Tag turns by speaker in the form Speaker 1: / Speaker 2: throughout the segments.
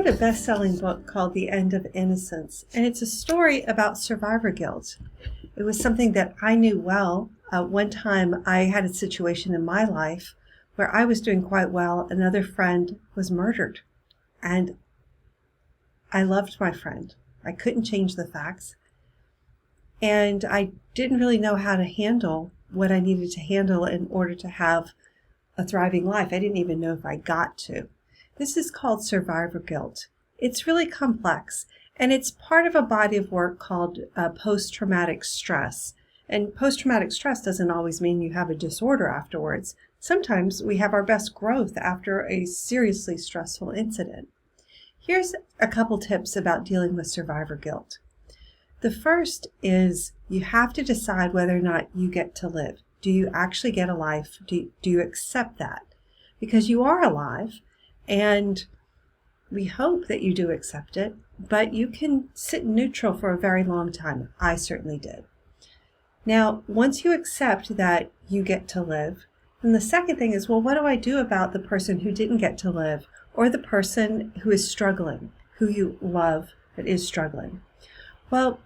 Speaker 1: wrote a best-selling book called The End of Innocence, and it's a story about survivor guilt. It was something that I knew well. One time I had a situation in my life where I was doing quite well. Another friend was murdered, and I loved my friend. I couldn't change the facts, and I didn't really know how to handle what I needed to handle in order to have a thriving life. I didn't even know if I got to. This is called survivor guilt. It's really complex, and it's part of a body of work called post-traumatic stress. And post-traumatic stress doesn't always mean you have a disorder afterwards. Sometimes we have our best growth after a seriously stressful incident. Here's a couple tips about dealing with survivor guilt. The first is you have to decide whether or not you get to live. Do you actually get a life? Do you accept that? Because you are alive, and we hope that you do accept it, but you can sit neutral for a very long time. I certainly did. Now, once you accept that you get to live, then the second thing is, well, what do I do about the person who didn't get to live, or the person who is struggling, who you love but is struggling? Well,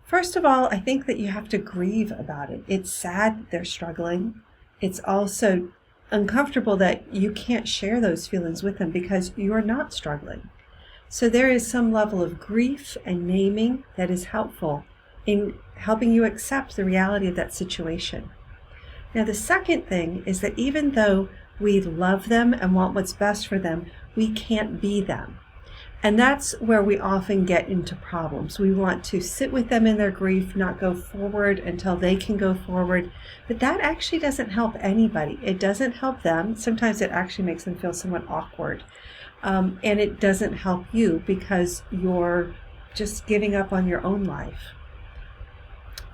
Speaker 1: first of all, I think that you have to grieve about it. It's sad that they're struggling. It's also uncomfortable that you can't share those feelings with them because you're not struggling. So there is some level of grief and naming that is helpful in helping you accept the reality of that situation. Now, the second thing is that even though we love them and want what's best for them, we can't be them. And that's where we often get into problems. We want to sit with them in their grief, not go forward until they can go forward. But that actually doesn't help anybody. It doesn't help them. Sometimes it actually makes them feel somewhat awkward. And it doesn't help you because you're just giving up on your own life.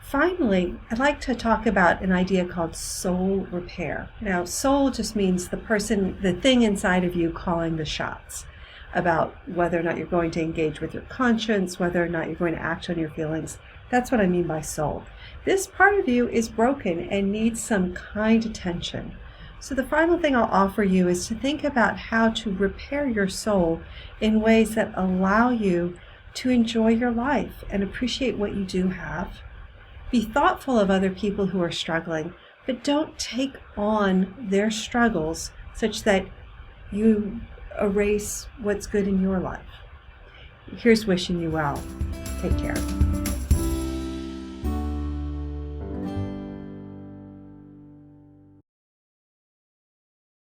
Speaker 1: Finally, I'd like to talk about an idea called soul repair. Now, soul just means the thing inside of you calling the shots about whether or not you're going to engage with your conscience, whether or not you're going to act on your feelings. That's what I mean by soul. This part of you is broken and needs some kind attention. So the final thing I'll offer you is to think about how to repair your soul in ways that allow you to enjoy your life and appreciate what you do have. Be thoughtful of other people who are struggling, but don't take on their struggles such that you erase what's good in your life. Here's wishing you well. Take care.